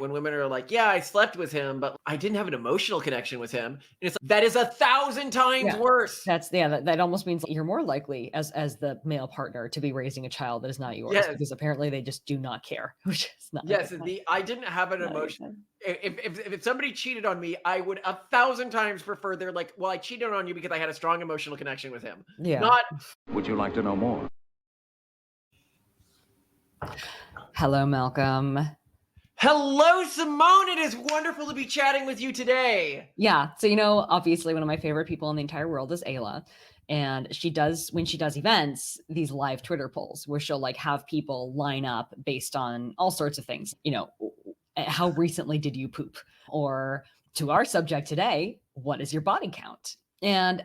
when women are like, yeah, I slept with him, but I didn't have an emotional connection with him. And it's like, that is 1,000 times Yeah. worse. That almost means you're more likely as the male partner to be raising a child that is not yours, Yes. because apparently they just do not care, which is not a Yes. good sign. I didn't have an Not a good emotion. sign. If somebody cheated on me, I would 1,000 times prefer they're like, well, I cheated on you because I had a strong emotional connection with him. Yeah. Not, Would you like to know more? Hello, Malcolm. hello, Simone. It is wonderful to be chatting with you today. Yeah. So, obviously one of my favorite people in the entire world is Ayla. And when she does events, these live Twitter polls where she'll like have people line up based on all sorts of things. How recently did you poop? Or to our subject today, what is your body count? And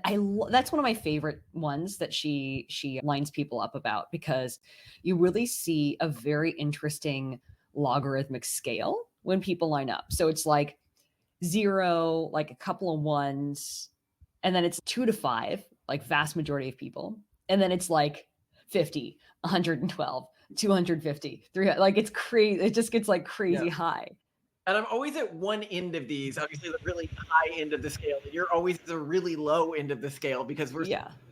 that's one of my favorite ones that she lines people up about, because you really see a very interesting logarithmic scale when people line up. So it's like 0, like a couple of ones, and then it's 2 to 5, like vast majority of people. And then it's like 50, 112, 250, 300. Like it's crazy. It just gets like crazy high. And I'm always at one end of these, obviously the really high end of the scale. And you're always the really low end of the scale, because we're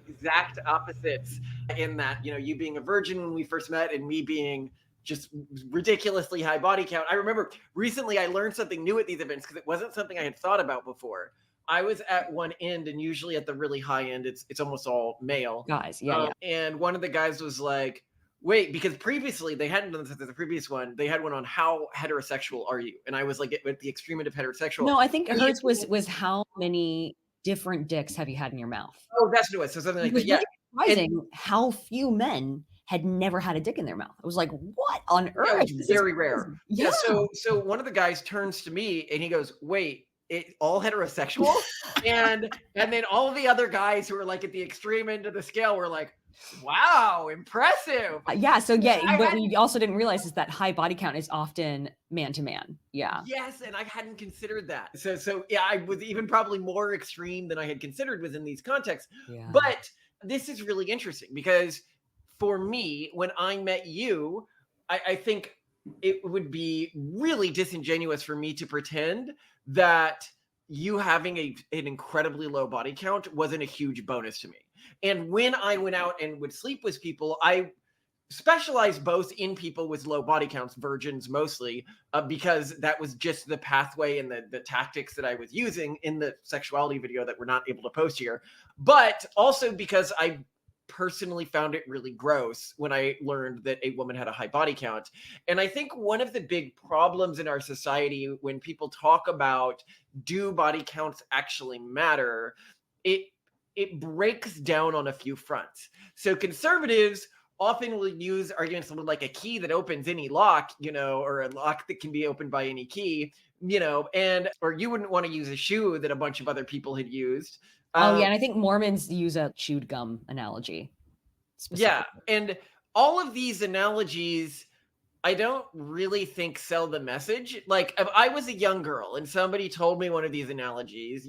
exact opposites in that, you being a virgin when we first met and me being just ridiculously high body count. I remember recently I learned something new at these events because it wasn't something I had thought about before. I was at one end, and usually at the really high end, it's almost all male guys. And one of the guys was like, wait, because previously they hadn't done this at the previous one. They had one on how heterosexual are you? And I was like, at the extreme end of heterosexual. No, I think hers was how many different dicks have you had in your mouth? Oh, that's what it was. So something like that. Yeah. Surprising how few men had never had a dick in their mouth. I was like, what on earth? Yeah, it was very rare. Yeah. So one of the guys turns to me and he goes, wait, all heterosexual? and then all the other guys who were like at the extreme end of the scale were like, wow, impressive. What we also didn't realize is that high body count is often man to man. Yeah. Yes, and I hadn't considered that. So yeah, I was even probably more extreme than I had considered within these contexts. Yeah. But this is really interesting, because for me, when I met you, I think it would be really disingenuous for me to pretend that you having an incredibly low body count wasn't a huge bonus to me. And when I went out and would sleep with people, I specialized both in people with low body counts, virgins mostly, because that was just the pathway and the tactics that I was using in the sexuality video that we're not able to post here. But also because I personally found it really gross when I learned that a woman had a high body count. And I think one of the big problems in our society when people talk about, do body counts actually matter, it breaks down on a few fronts. So conservatives often will use arguments like a key that opens any lock, or a lock that can be opened by any key, or you wouldn't want to use a shoe that a bunch of other people had used. And I think Mormons use a chewed gum analogy. Yeah, and all of these analogies, I don't really think sell the message. Like, if I was a young girl and somebody told me one of these analogies,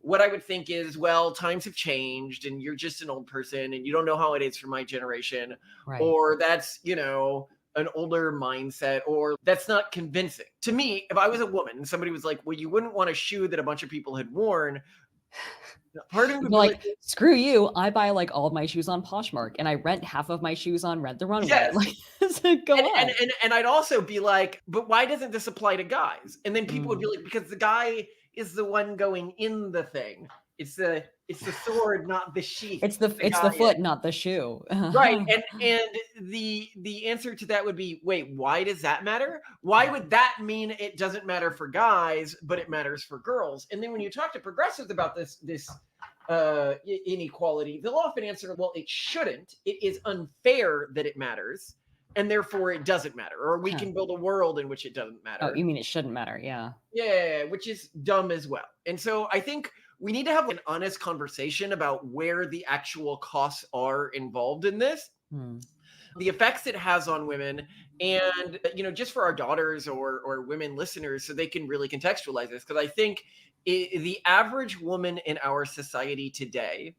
what I would think is, well, times have changed and you're just an old person and you don't know how it is for my generation. Right. Or that's, an older mindset, or that's not convincing. To me, if I was a woman and somebody was like, well, you wouldn't want a shoe that a bunch of people had worn, part of me like, screw you, I buy like all of my shoes on Poshmark and I rent half of my shoes on Rent the Runway. Yes. Like, go on. And I'd also be like, but why doesn't this apply to guys? And then people would be like, because the guy is the one going in the thing. It's the sword, not the sheath. It's the foot, not the shoe. Right. And the answer to that would be, wait, why does that matter? Why would that mean it doesn't matter for guys, but it matters for girls? And then when you talk to progressives about this inequality, they'll often answer, well, it shouldn't. It is unfair that it matters, and therefore it doesn't matter. Or we can build a world in which it doesn't matter. Oh, you mean it shouldn't matter? Yeah. Yeah, which is dumb as well. And so I think we need to have an honest conversation about where the actual costs are involved in this, the effects it has on women, and, just for our daughters or women listeners, so they can really contextualize this. Because I think the average woman in our society today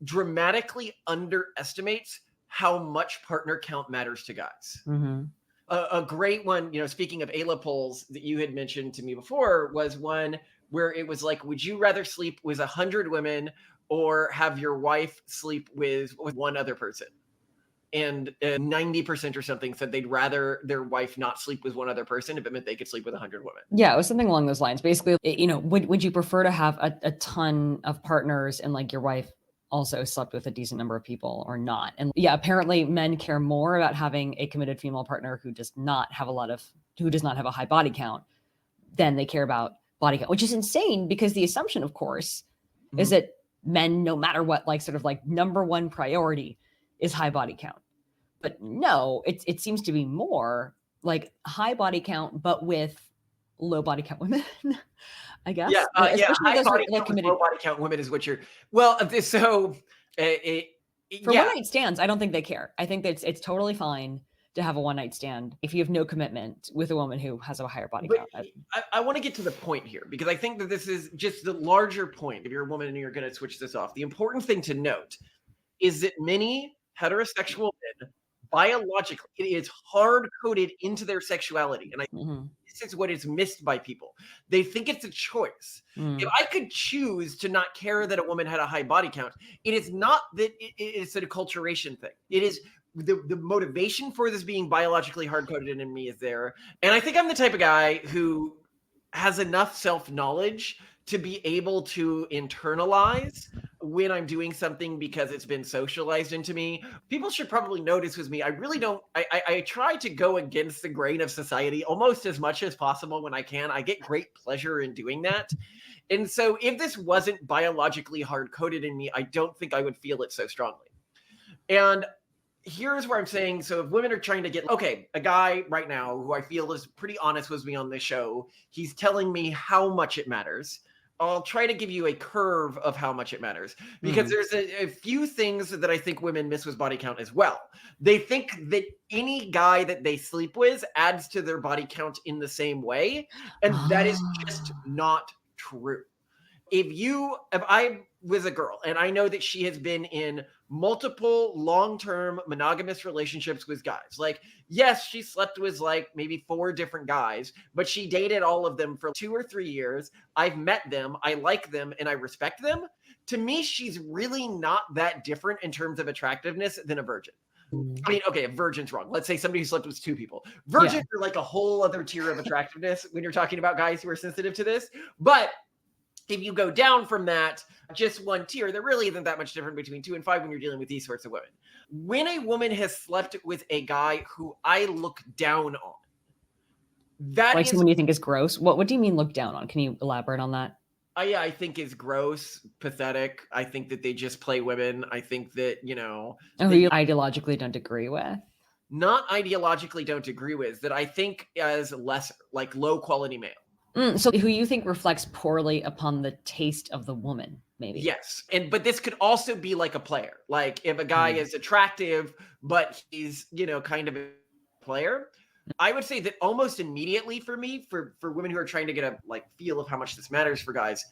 dramatically underestimates how much partner count matters to guys. A great one, speaking of Ayla polls that you had mentioned to me before, was one where it was like, would you rather sleep with 100 women or have your wife sleep with one other person? And 90% or something said they'd rather their wife not sleep with one other person if it meant they could sleep with 100 women. Yeah, it was something along those lines. Basically, would you prefer to have a ton of partners and like your wife also slept with a decent number of people or not? And yeah, apparently men care more about having a committed female partner who does not have a high body count than they care about body count, which is insane because the assumption, of course, is that men, no matter what, like sort of like number one priority is high body count. But no, it seems to be more like high body count, but with low body count women, I guess. Yeah, Especially high those who are body like count with committed. low body count women is what you're. Well, so For one yeah, night stands, I don't think they care. I think that it's totally fine to have a one night stand if you have no commitment with a woman who has a higher body but count. I want to get to the point here because I think that this is just the larger point. If you're a woman and you're going to switch this off, the important thing to note is that many heterosexual men, biologically, it is hard coded into their sexuality, and this is what is missed by people. They think it's a choice. If I could choose to not care that a woman had a high body count, it is not that it's an acculturation thing. It is the motivation for this being biologically hard coded in me is there. And I think I'm the type of guy who has enough self-knowledge to be able to internalize when I'm doing something because it's been socialized into me. People should probably notice with me, I really don't, I try to go against the grain of society almost as much as possible when I can. I get great pleasure in doing that. And so if this wasn't biologically hard-coded in me, I don't think I would feel it so strongly. And here's where I'm saying, so if women are trying to get, okay, a guy right now who I feel is pretty honest with me on this show, he's telling me how much it matters. I'll try to give you a curve of how much it matters because there's a few things that I think women miss with body count as well. They think that any guy that they sleep with adds to their body count in the same way. And that is just not true. If I was a girl and I know that she has been in multiple long-term monogamous relationships with guys, like, yes, she slept with like maybe 4 different guys, but she dated all of them for 2 or 3 years. I've met them, I like them, and I respect them. To me, she's really not that different in terms of attractiveness than a virgin. I mean, okay, a virgin's wrong. Let's say somebody who slept with 2 people. Virgins are like a whole other tier of attractiveness when you're talking about guys who are sensitive to this. But if you go down from that, just one tier, there really isn't that much different between 2 and 5 when you're dealing with these sorts of women. When a woman has slept with a guy who I look down on, that like is someone you think is gross. What do you mean look down on? Can you elaborate on that? yeah, I think is gross, pathetic. I think that they just play women. I think that, Who you ideologically don't agree with? not ideologically don't agree with, that I think as lesser, like low quality male. So who you think reflects poorly upon the taste of the woman, maybe? Yes. But this could also be like a player. Like if a guy is attractive, but he's, kind of a player, I would say that almost immediately for me, for women who are trying to get a like feel of how much this matters for guys,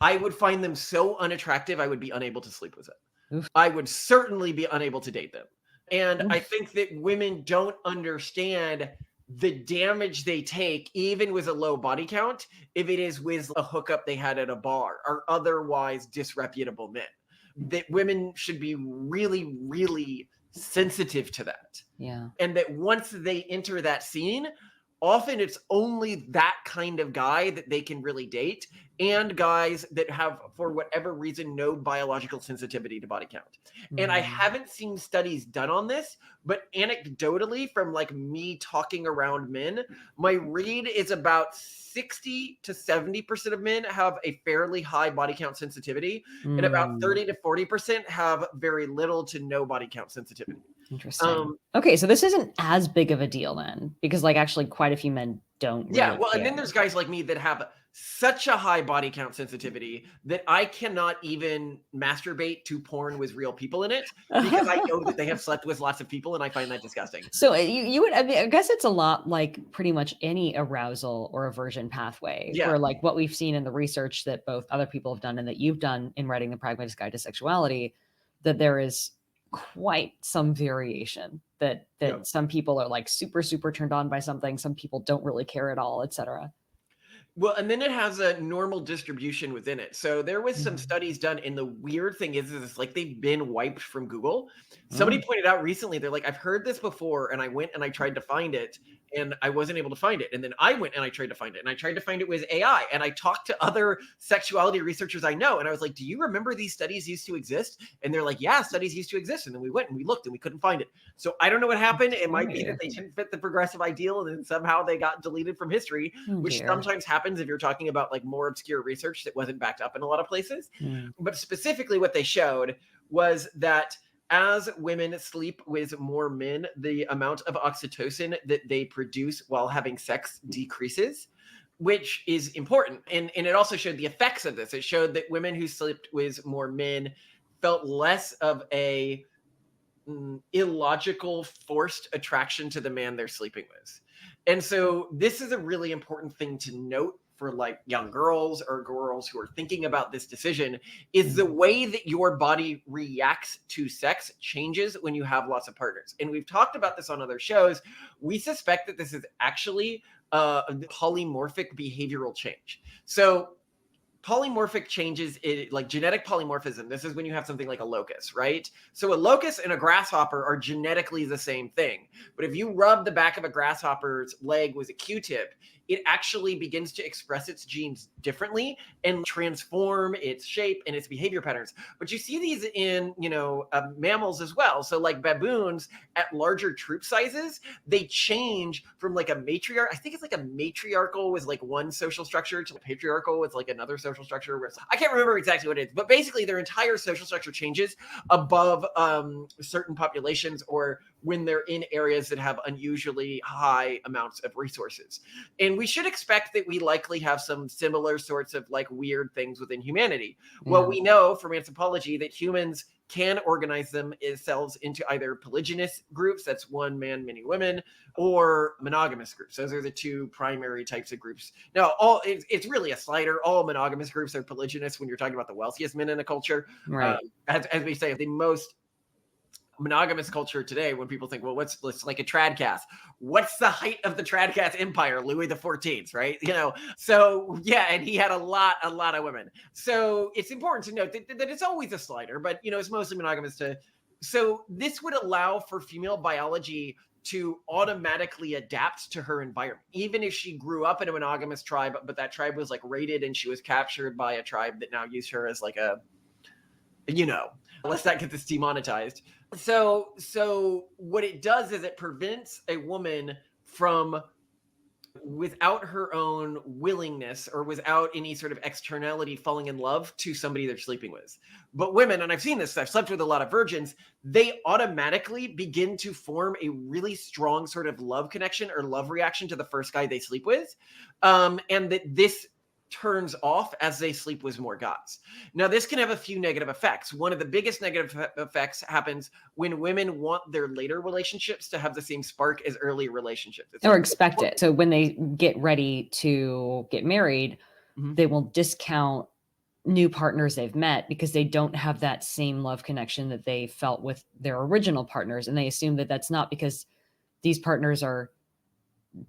I would find them so unattractive, I would be unable to sleep with them. Oof. I would certainly be unable to date them. And I think that women don't understand the damage they take, even with a low body count, if it is with a hookup they had at a bar or otherwise disreputable men. That women should be really, really sensitive to that. Yeah. And that once they enter that scene, often it's only that kind of guy that they can really date, and guys that have, for whatever reason, no biological sensitivity to body count. And I haven't seen studies done on this, but anecdotally from like me talking around men, my read is about 60 to 70% of men have a fairly high body count sensitivity, and about 30 to 40% have very little to no body count sensitivity. Interesting. Okay, so this isn't as big of a deal then, because like actually quite a few men don't really well, care. And then there's guys like me that have such a high body count sensitivity that I cannot even masturbate to porn with real people in it because I know that they have slept with lots of people, and I find that disgusting. So you would, I mean, I guess it's a lot like pretty much any arousal or aversion pathway, where like what we've seen in the research that both other people have done and that you've done in writing The Pragmatist Guide to Sexuality, that there is quite some variation that Yeah. some people are like super, super turned on by something. Some people don't really care at all, etc. Well, and then it has a normal distribution within it. So there was some Mhm. studies done, and the weird thing is it's like they've been wiped from Google. Somebody Mm. pointed out recently, they're like, I've heard this before, and I went and I tried to find it, and I wasn't able to find it. And then I went and I tried to find it, and I tried to find it with AI. And I talked to other sexuality researchers I know, and I was like, do you remember these studies used to exist? And they're like, yeah, studies used to exist. And then we went and we looked and we couldn't find it. So I don't know what happened. It might be that Okay. they didn't fit the progressive ideal, and then somehow they got deleted from history, Oh which dear. sometimes happens if you're talking about like more obscure research that wasn't backed up in a lot of places. Mm. But specifically, what they showed was that as women sleep with more men, the amount of oxytocin that they produce while having sex decreases, which is important. And it also showed the effects of this. It showed that women who slept with more men felt less of a illogical forced attraction to the man they're sleeping with. And so this is a really important thing to note for like young girls or girls who are thinking about this decision, is the way that your body reacts to sex changes when you have lots of partners. And we've talked about this on other shows. We suspect that this is actually a polymorphic behavioral change. So polymorphic changes, like genetic polymorphism, this is when you have something like a locust, right? So a locust and a grasshopper are genetically the same thing, but if you rub the back of a grasshopper's leg with a Q-tip, it actually begins to express its genes differently and transform its shape and its behavior patterns. But you see these in mammals as well. So like baboons at larger troop sizes, they change from like a matriarch, I think it's like a matriarchal was like one social structure to a patriarchal with like another social structure. I can't remember exactly what it is, but basically their entire social structure changes above certain populations, or when they're in areas that have unusually high amounts of resources. And we should expect that we likely have some similar sorts of like weird things within humanity. Well, Yeah. we know from anthropology that humans can organize themselves into either polygynous groups, that's one man, many women, or monogamous groups. Those are the two primary types of groups. Now, it's really a slider. All monogamous groups are polygynous when you're talking about the wealthiest men in a culture. Right. As we say, the most monogamous culture today, when people think, well, what's like a tradcast? What's the height of the tradcast empire? Louis the 14th, right? So yeah, and he had a lot of women. So it's important to note that it's always a slider, but it's mostly monogamous to. So this would allow for female biology to automatically adapt to her environment, even if she grew up in a monogamous tribe, but that tribe was like raided and she was captured by a tribe that now used her as like a, let's not get this demonetized. So what it does is it prevents a woman from, without her own willingness or without any sort of externality, falling in love to somebody they're sleeping with. But women, and I've seen this, I've slept with a lot of virgins, they automatically begin to form a really strong sort of love connection or love reaction to the first guy they sleep with. And that this turns off as they sleep with more guys. Now, this can have a few negative effects. One of the biggest negative effects happens when women want their later relationships to have the same spark as early relationships. Or expect it. So when they get ready to get married, they will discount new partners they've met because they don't have that same love connection that they felt with their original partners. And they assume that that's not because these partners are,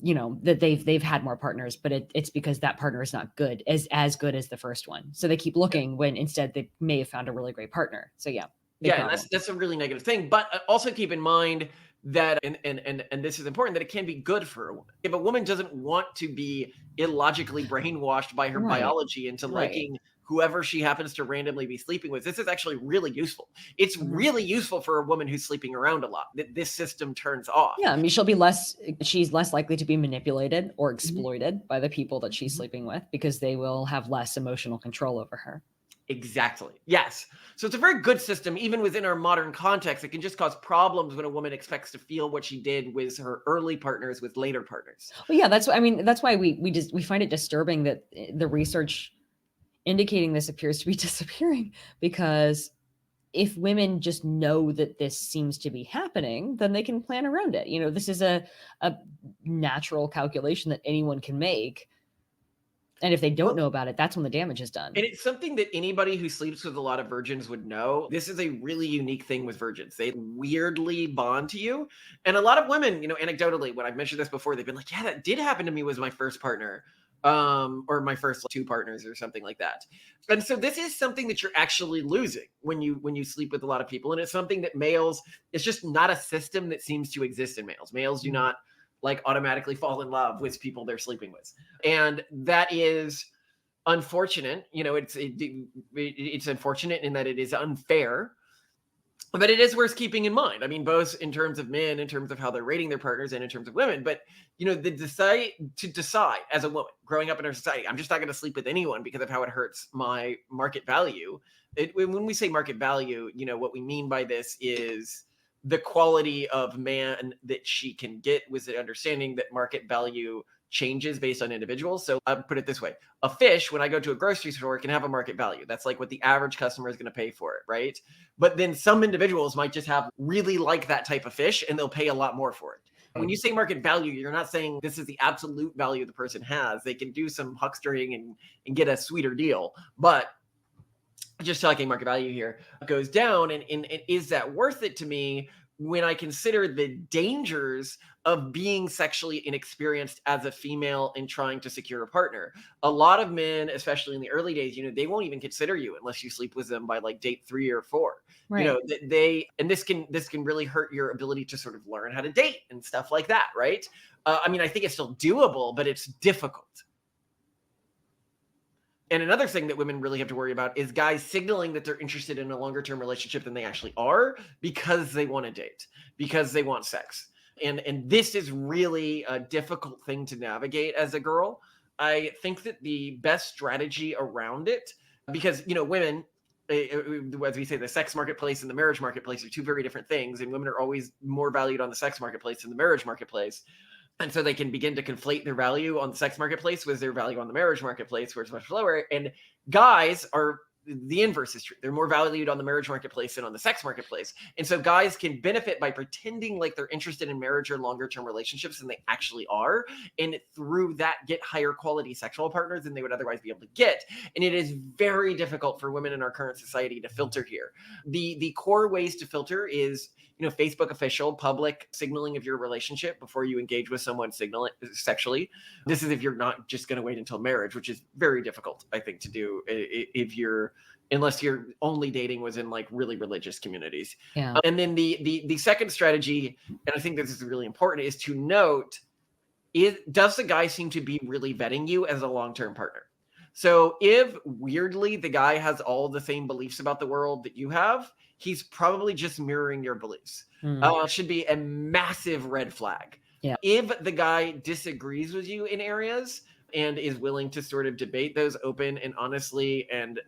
that they've had more partners, but it's because that partner is not good, as good as the first one. So they keep looking when instead they may have found a really great partner. So yeah. Yeah, and that's a really negative thing. But also keep in mind that, and this is important, that it can be good for a woman. If a woman doesn't want to be illogically brainwashed by her Right. biology into Right. liking whoever she happens to randomly be sleeping with, this is actually really useful. It's really useful for a woman who's sleeping around a lot, that this system turns off. Yeah, I mean, she's less likely to be manipulated or exploited by the people that she's sleeping with because they will have less emotional control over her. Exactly. Yes. So it's a very good system, even within our modern context. It can just cause problems when a woman expects to feel what she did with her early partners with later partners. Well, yeah, that's why we find it disturbing that the research indicating this appears to be disappearing, because if women just know that this seems to be happening, then they can plan around it. This is a natural calculation that anyone can make. And if they don't know about it, that's when the damage is done. And it's something that anybody who sleeps with a lot of virgins would know. This is a really unique thing with virgins. They weirdly bond to you. And a lot of women, anecdotally, when I've mentioned this before, they've been like, yeah, that did happen to me, was my first partner. Or my first 2 partners or something like that. And so this is something that you're actually losing when you sleep with a lot of people. And it's something that males, it's just not a system that seems to exist in males. Males do not like automatically fall in love with people they're sleeping with. And that is unfortunate. It's unfortunate in that it is unfair, but it is worth keeping in mind. I mean, both in terms of men, in terms of how they're rating their partners, and in terms of women. But to decide as a woman growing up in our society, I'm just not going to sleep with anyone because of how it hurts my market value. When we say market value, what we mean by this is the quality of man that she can get, with the understanding that market value changes based on individuals. So I'll put it this way. A fish, when I go to a grocery store, can have a market value. That's like what the average customer is going to pay for it, right? But then some individuals might just have really like that type of fish and they'll pay a lot more for it. When you say market value, you're not saying this is the absolute value the person has. They can do some huckstering and get a sweeter deal. But just talking market value here goes down. And is that worth it to me when I consider the dangers of being sexually inexperienced as a female and trying to secure a partner? A lot of men, especially in the early days, they won't even consider you unless you sleep with them by like date 3 or 4. Right. This can really hurt your ability to sort of learn how to date and stuff like that, right? I think it's still doable, but it's difficult. And another thing that women really have to worry about is guys signaling that they're interested in a longer term relationship than they actually are, because they want to date, because they want sex. And this is really a difficult thing to navigate as a girl. I think that the best strategy around it, because, women, as we say, the sex marketplace and the marriage marketplace are 2 very different things. And women are always more valued on the sex marketplace than the marriage marketplace. And so they can begin to conflate their value on the sex marketplace with their value on the marriage marketplace, where it's much lower. And guys are, the inverse is true. They're more valued on the marriage marketplace than on the sex marketplace. And so guys can benefit by pretending like they're interested in marriage or longer term relationships than they actually are. And through that, get higher quality sexual partners than they would otherwise be able to get. And it is very difficult for women in our current society to filter here. The core ways to filter is, Facebook official, public signaling of your relationship before you engage with someone sexually. This is if you're not just going to wait until marriage, which is very difficult, I think, to do unless you're only dating was in like really religious communities. Yeah. And then the second strategy, and I think this is really important, is to note, does the guy seem to be really vetting you as a long-term partner? So if weirdly the guy has all the same beliefs about the world that you have, he's probably just mirroring your beliefs. Should be a massive red flag. Yeah. If the guy disagrees with you in areas and is willing to sort of debate those open and honestly and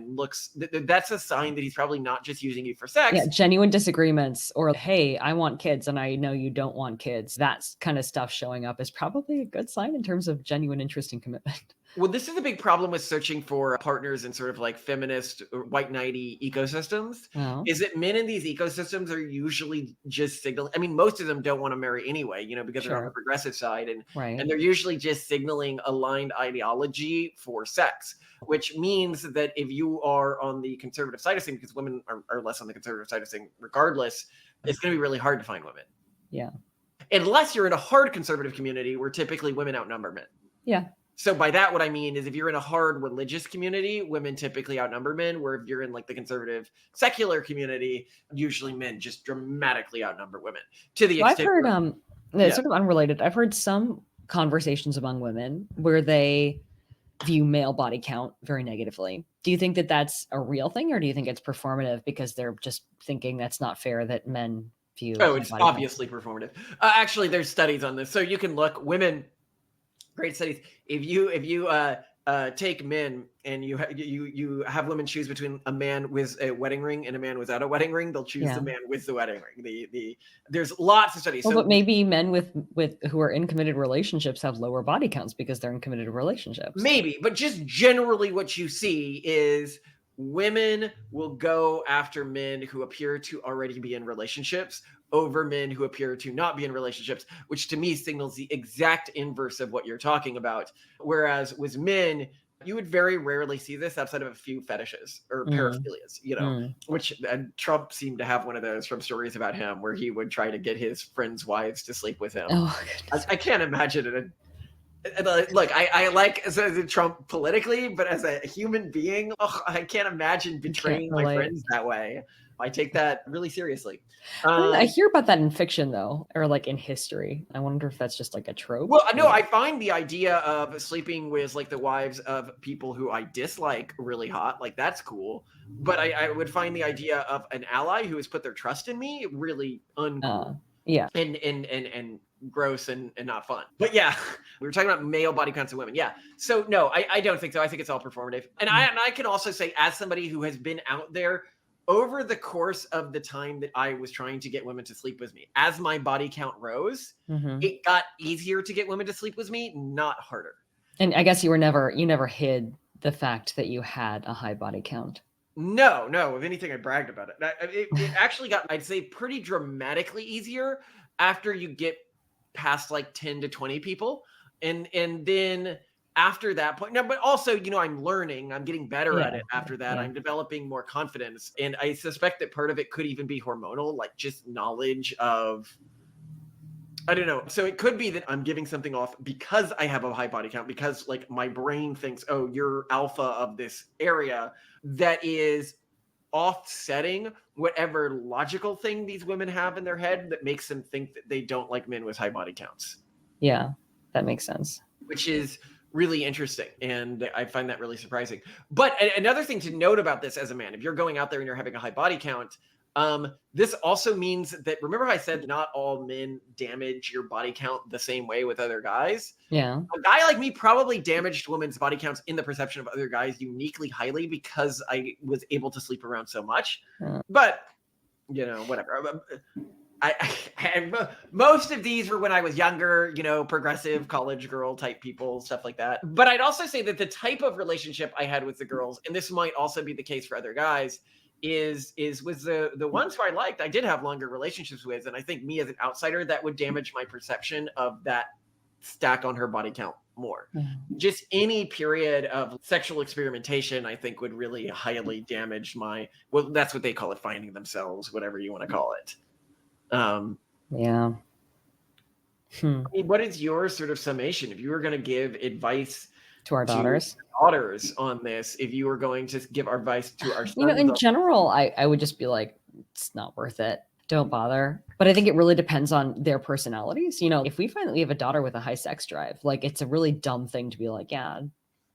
looks, that's a sign that he's probably not just using you for sex. Yeah, genuine disagreements, or hey, I want kids and I know you don't want kids. That kind of stuff showing up is probably a good sign in terms of genuine interest and commitment. Well, this is a big problem with searching for partners in sort of like feminist or white knighty ecosystems. Oh. Is that men in these ecosystems are usually just signaling. I mean, most of them don't want to marry anyway, because they're on the progressive side, and they're usually just signaling aligned ideology for sex, which means that if you are on the conservative side of things, because women are less on the conservative side of things regardless, it's going to be really hard to find women. Yeah. Unless you're in a hard conservative community where typically women outnumber men. Yeah. So by that, what I mean is if you're in a hard religious community, women typically outnumber men, where if you're in like the conservative secular community, usually men just dramatically outnumber women to the extent. I've heard, it's sort of unrelated. I've heard some conversations among women where they view male body count very negatively. Do you think that that's a real thing, or do you think it's performative because they're just thinking that's not fair that men view? Oh, it's obviously performative. Actually, there's studies on this. So you can look, women, great studies. If you take men and you have women choose between a man with a wedding ring and a man without a wedding ring, they'll choose the man with the wedding ring. There's lots of studies. Well, but maybe men with who are in committed relationships have lower body counts because they're in committed relationships. Maybe, but just generally what you see is women will go after men who appear to already be in relationships over men who appear to not be in relationships, which to me signals the exact inverse of what you're talking about. Whereas with men, you would very rarely see this outside of a few fetishes or Mm, paraphilias, you know, mm. which Trump seeed to have one of those from stories about him where he would try to get his friends' wives to sleep with him. Oh, goodness. I can't imagine it. Look, I like as Trump politically, but as a human being, I can't imagine I can't betraying my relate. friends that way. I take that really seriously. I don't know, I hear about that in fiction though, or like in history. I wonder if that's just like a trope. Well, no, I find the idea of sleeping with like the wives of people who I dislike really hot. Like that's cool. But I would find the idea of an ally who has put their trust in me really uncool. Yeah. And gross and not fun. But yeah, we were talking about male body counts of women. Yeah. So no, I don't think so. I think it's all performative. And I can also say, as somebody who has been out there over the course of the time that I was trying to get women to sleep with me, as my body count rose, it got easier to get women to sleep with me, not harder. And I guess you never hid the fact that you had a high body count. No. If anything, I bragged about it. It actually got, I'd say, pretty dramatically easier after you get past like 10 to 20 people. And then after that point, no, but also, I'm learning, I'm getting better at it after that. I'm developing more confidence. And I suspect that part of it could even be hormonal, like just knowledge of, I don't know. So it could be that I'm giving something off because I have a high body count, because like my brain thinks, oh, you're alpha of this area, that is offsetting whatever logical thing these women have in their head that makes them think that they don't like men with high body counts. Yeah, that makes sense. Which is really interesting. And I find that really surprising. But another thing to note about this as a man, if you're going out there and you're having a high body count, this also means that, remember how I said not all men damage your body count the same way with other guys? Yeah. A guy like me probably damaged women's body counts in the perception of other guys uniquely highly because I was able to sleep around so much. But, whatever. Most of these were when I was younger, progressive college girl type people, stuff like that. But I'd also say that the type of relationship I had with the girls, and this might also be the case for other guys, is with the ones who I liked, I did have longer relationships with. And I think me as an outsider, that would damage my perception of that stack on her body count more. Just any period of sexual experimentation, I think, would really highly damage well, that's what they call it, finding themselves, whatever you want to call it. Yeah. I mean, what is your sort of summation if you were going to give advice to our daughters on this? If you were going to give advice to our sons, in general, I would just be like, it's not worth it. Don't bother. But I think it really depends on their personalities. If we find that we have a daughter with a high sex drive, like it's a really dumb thing to be like, yeah,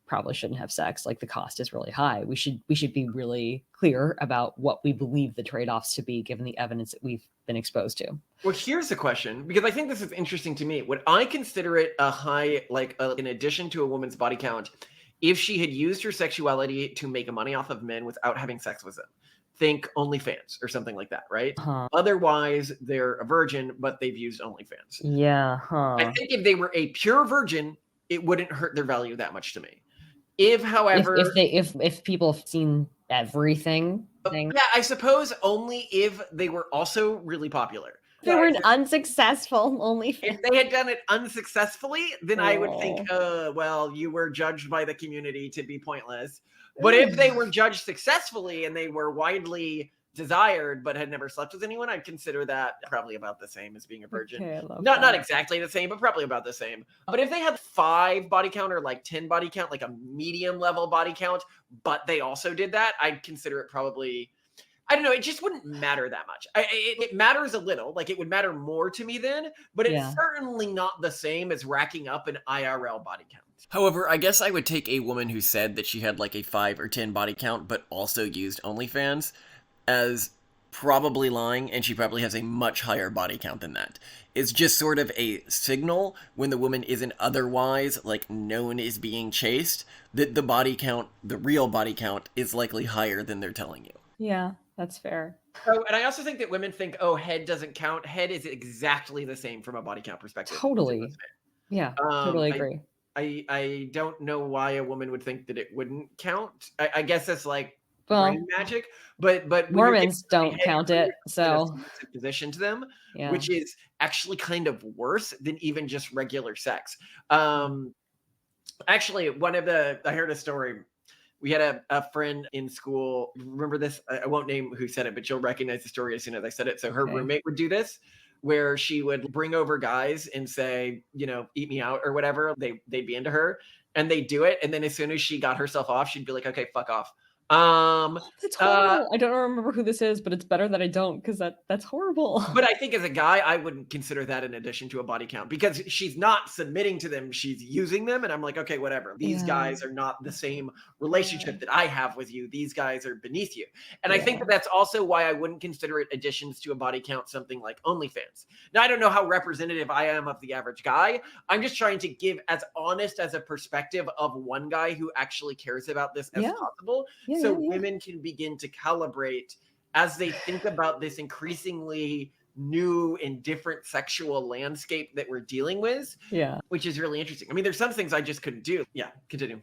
probably shouldn't have sex. Like the cost is really high. We should be really clear about what we believe the trade-offs to be given the evidence that we've been exposed to. Well, here's the question, because I think this is interesting to me. Would I consider it a high, in addition to a woman's body count, if she had used her sexuality to make money off of men without having sex with them? Think OnlyFans or something like that, right? Otherwise, they're a virgin, but they've used OnlyFans. Yeah. I think if they were a pure virgin, it wouldn't hurt their value that much to me. If, however, if people have seen everything, yeah, I suppose only if they were also really popular. They were unsuccessful OnlyFans. If they had done it unsuccessfully, then I would think, well, you were judged by the community to be pointless. But if they were judged successfully and they were widely desired but had never slept with anyone, I'd consider that probably about the same as being a virgin. Okay, not exactly the same, but probably about the same. But if they had 5 body count or like 10 body count, like a medium level body count, but they also did that, I'd consider it probably, I don't know, it just wouldn't matter that much. It matters a little, like it would matter more to me then, but it's certainly not the same as racking up an IRL body count. However, I guess I would take a woman who said that she had like a 5 or 10 body count, but also used OnlyFans as probably lying, and she probably has a much higher body count than that. It's just sort of a signal when the woman isn't otherwise like known as being chaste, that the body count, the real body count, is likely higher than they're telling you. Yeah, that's fair. Oh, and I also think that women think, oh, head doesn't count. Head is exactly the same from a body count perspective. Totally. Yeah, totally agree. I don't know why a woman would think that it wouldn't count. I guess it's like brain Well, magic. But when you're giving Mormons somebody don't head, count you're it. really in a So submissive position to them, yeah. which is actually kind of worse than even just regular sex. Mm. Actually, I heard a story. We had a friend in school. Remember this? I won't name who said it, but you'll recognize the story as soon as I said it. So her Okay. roommate would do this, where she would bring over guys and say, eat me out or whatever. They'd be into her, and they do it. And then as soon as she got herself off, she'd be like, "Okay, fuck off." Um, That's uh, horrible. I don't remember who this is, but it's better that I don't because that's horrible. But I think as a guy, I wouldn't consider that in addition to a body count because she's not submitting to them, she's using them. And I'm like, okay, whatever. These Yeah. guys are not the same Yeah. relationship that I have with you. These guys are beneath you. And I think Yeah. that that's also why I wouldn't consider it additions to a body count, something like OnlyFans. Now, I don't know how representative I am of the average guy. I'm just trying to give as honest as a perspective of one guy who actually cares about this as Yeah. possible. Yeah. So Yeah. women can begin to calibrate as they think about this increasingly new and different sexual landscape that we're dealing with, Yeah. which is really interesting. I mean, there's some things I just couldn't do. Yeah, continue.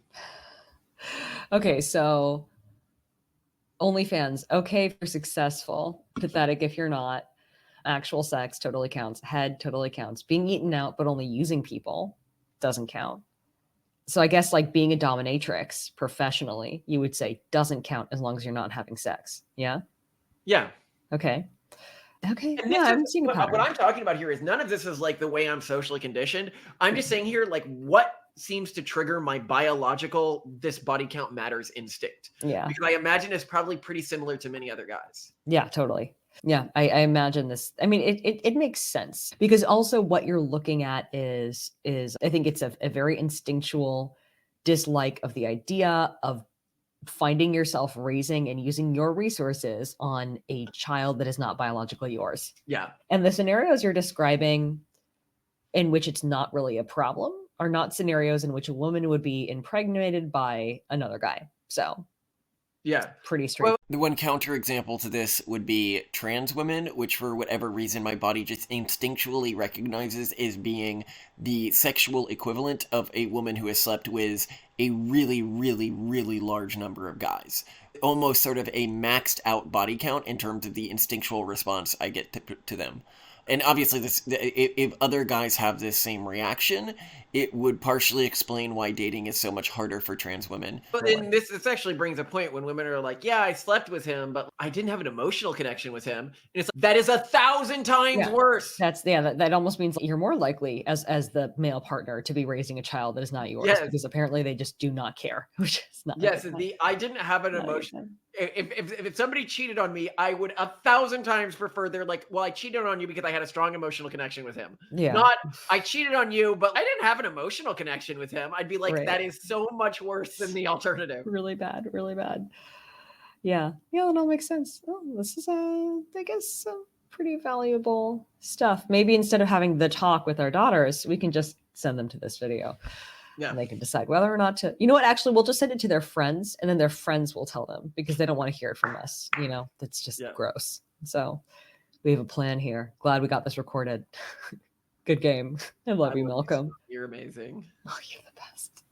Okay, so OnlyFans, okay if you're successful, pathetic if you're not. Actual sex totally counts. Head totally counts. Being eaten out but only using people doesn't count. So I guess like being a dominatrix professionally, you would say doesn't count as long as you're not having sex. Yeah. Yeah. Okay. Okay. And Yeah, this is I'm seeing a what pattern. I'm talking about here is none of this is like the way I'm socially conditioned. I'm just saying here, like, what seems to trigger my biological, this body count matters instinct. Yeah. Because I imagine it's probably pretty similar to many other guys. Yeah, totally. Yeah, I imagine this. I mean, it makes sense because also what you're looking at is I think it's a very instinctual dislike of the idea of finding yourself raising and using your resources on a child that is not biologically yours. Yeah. And the scenarios you're describing in which it's not really a problem are not scenarios in which a woman would be impregnated by another guy. So Yeah. pretty straight. The one counterexample to this would be trans women, which for whatever reason my body just instinctually recognizes as being the sexual equivalent of a woman who has slept with a really, really, really large number of guys. Almost sort of a maxed out body count in terms of the instinctual response I get to them. And obviously, if other guys have this same reaction, it would partially explain why dating is so much harder for trans women. But then this actually brings a point when women are like, yeah, I slept with him, but I didn't have an emotional connection with him. And it's like, that is 1,000 times Yeah. worse. That almost means you're more likely as the male partner to be raising a child that is not yours Yes. because apparently they just do not care, which is not. Yes, I didn't have an not a good emotion. sign. If somebody cheated on me, I would 1,000 times prefer they're like, well, I cheated on you because I had a strong emotional connection with him. Yeah. Not I cheated on you, but I didn't have an emotional connection with him. I'd be like, Right. that is so much worse than the alternative. Really bad, really bad. Yeah, yeah, that all makes sense. Oh, this is I guess some pretty valuable stuff. Maybe instead of having the talk with our daughters, we can just send them to this video. Yeah. And they can decide whether or not to, you know what, actually, we'll just send it to their friends and then their friends will tell them because they don't want to hear it from us. You know, that's just gross. So we have a plan here. Glad we got this recorded. Good game. I love you, Malcolm. You're amazing. Oh, you're the best.